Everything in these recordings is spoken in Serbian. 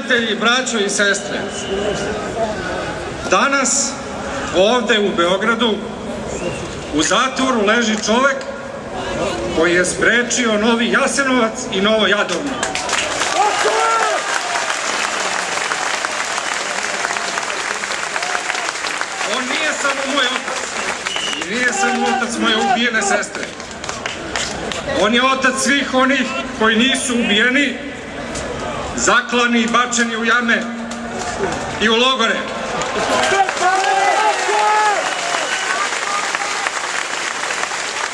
prijatelji, braćo i sestre, danas ovde u Beogradu u zatvoru leži čovek koji je sprečio Novi Jasenovac i Novo Jadovno. On nije samo moj otac i nije samo otac moje ubijene sestre. On je otac svih onih koji nisu ubijeni, zaklani i bačeni u jame i u logore.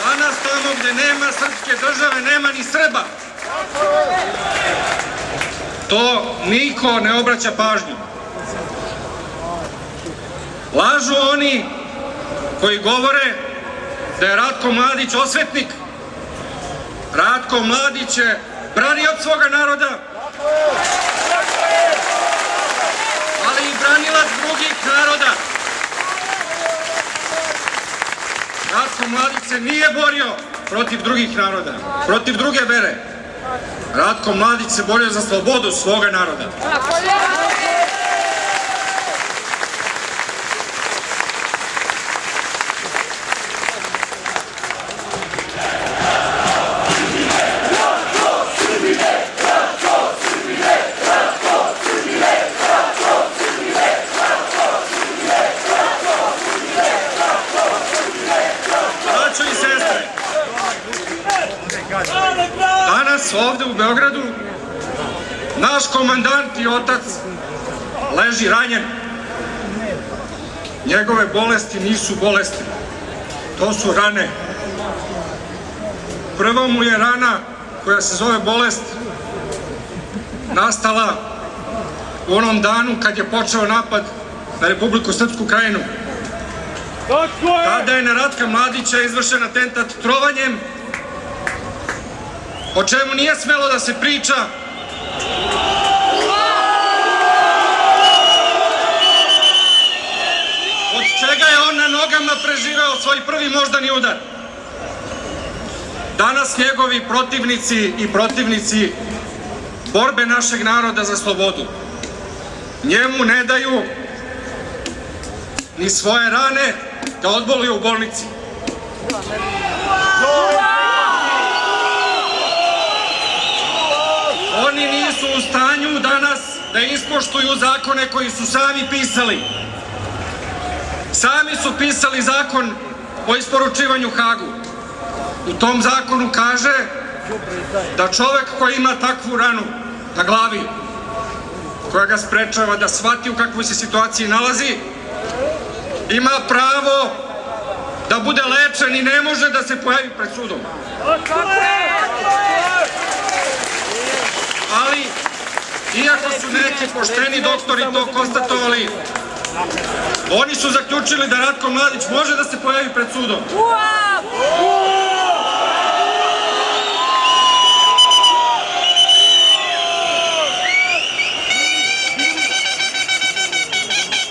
Danas tamo gde nema srpske države, nema ni Srba. To niko ne obraća pažnju. Lažu oni koji govore da je Ratko Mladić osvetnik. Ratko Mladić je branilac svoga naroda, ali i branilac drugih naroda. Ratko Mladić se nije borio protiv drugih naroda, protiv druge vere. Ratko Mladić se borio za slobodu svoga naroda. Danas ovde u Beogradu naš komandant i otac leži ranjen. Njegove bolesti nisu bolesti, to su rane. Prva mu je rana koja se zove bolest nastala u onom danu kad je počeo napad na Republiku Srpsku Krajinu. Tada je na Ratka Mladića izvršen atentat trovanjem, o čemu nije smelo da se priča. Od čega je on na nogama preživeo svoj prvi moždani udar. Danas njegovi protivnici i protivnici borbe našeg naroda za slobodu njemu ne daju ni svoje rane da odboluju u bolnici. Oni nisu u stanju danas da ispoštuju zakone koji su sami pisali. Sami su pisali zakon o isporučivanju Hagu. U tom zakonu kaže da čovek koji ima takvu ranu na glavi, koja ga sprečava da shvati u kakvoj se situaciji nalazi, ima pravo da bude lečen i ne može da se pojavi pred sudom. Ali, iako su neki pošteni doktori to konstatovali, oni su zaključili da Ratko Mladić može da se pojavi pred sudom.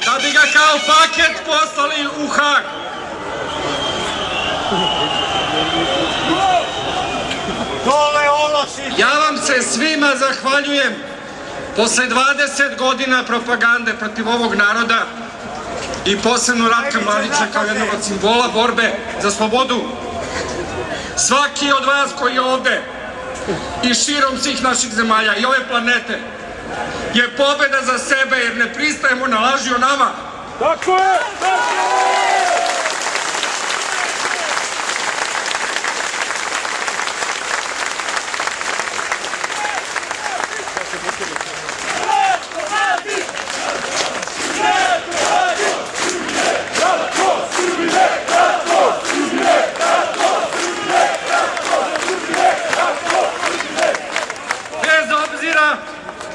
Da bi ga kao paket poslali u Hag. Ja vam se svima zahvaljujem posle 20 godina propagande protiv ovog naroda i posebno Ratka Mladića kao jednog od simbola borbe za slobodu. Svaki od vas koji je ovde i širom svih naših zemalja i ove planete je pobeda za sebe jer ne pristajemo na laži o nama. Tako je!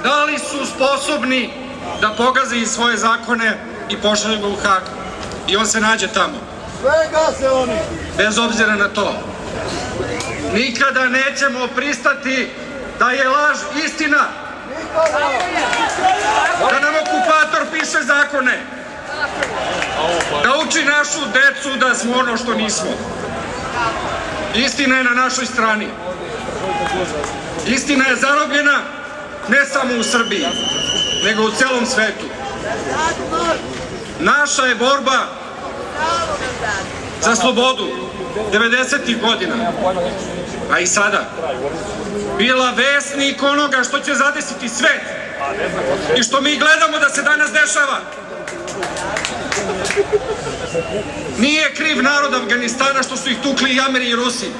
Da li su sposobni da pogaze svoje zakone i pošalju ga u Hag i on se nađe tamo. Bez obzira na to, nikada nećemo pristati da je laž istina, da nam okupator piše zakone, da uči našu decu da smo ono što nismo. Istina je na našoj strani. Istina je zarobljena ne samo u Srbiji. nego u celom svetu. Naša je borba za slobodu 90. godina, a i sada, bila vesnik onoga što će zadesiti svet i što mi gledamo da se danas dešava. Nije kriv narod Afganistana što su ih tukli i Ameri i Rusi.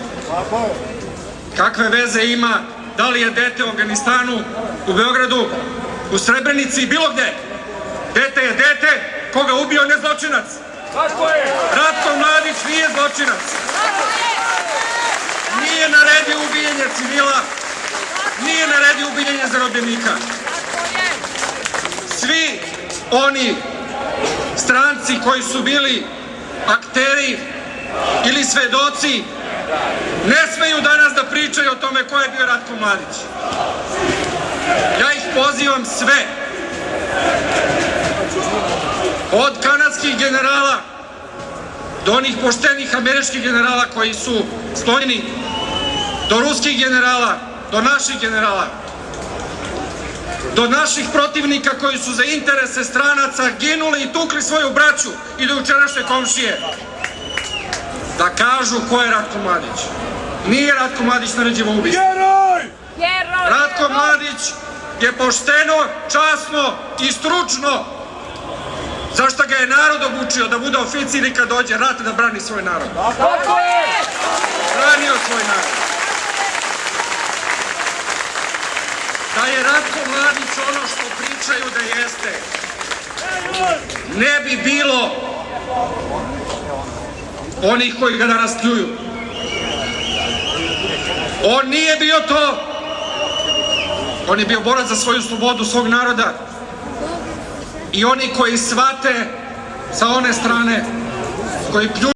Kakve veze ima da li je dete u Afganistanu, u Beogradu, u Srebrenici, bilo gde? Dete je dete, koga ubio ne zločinac. Ratko Mladić nije zločinac. Nije naredio ubijanje civila, nije naredio ubijanje zarobljenika. Svi oni stranci koji su bili akteri ili svedoci ne smeju danas da pričaju o tome ko je bio Ratko Mladić. Ja ih pozivam sve, od kanadskih generala do onih poštenih američkih generala koji su sklonjeni, do ruskih generala, do naših generala, do naših protivnika koji su za interese stranaca ginuli i tukli svoju braću i do jučerašnje komšije, da kažu ko je Ratko Mladić. Nije Ratko Mladić naređivao ubistvo. Ratko Mladić je pošteno, časno i stručno, zašto ga je narod obučio da bude oficir i kad dođe rat da brani svoj narod. Branio svoj narod. Da je Ratko Mladić ono što pričaju da jeste, ne bi bilo onih koji ga danas pljuju. On nije bio to. On je bio borac za svoju slobodu, svog naroda. I oni koji shvate sa one strane, koji pljuju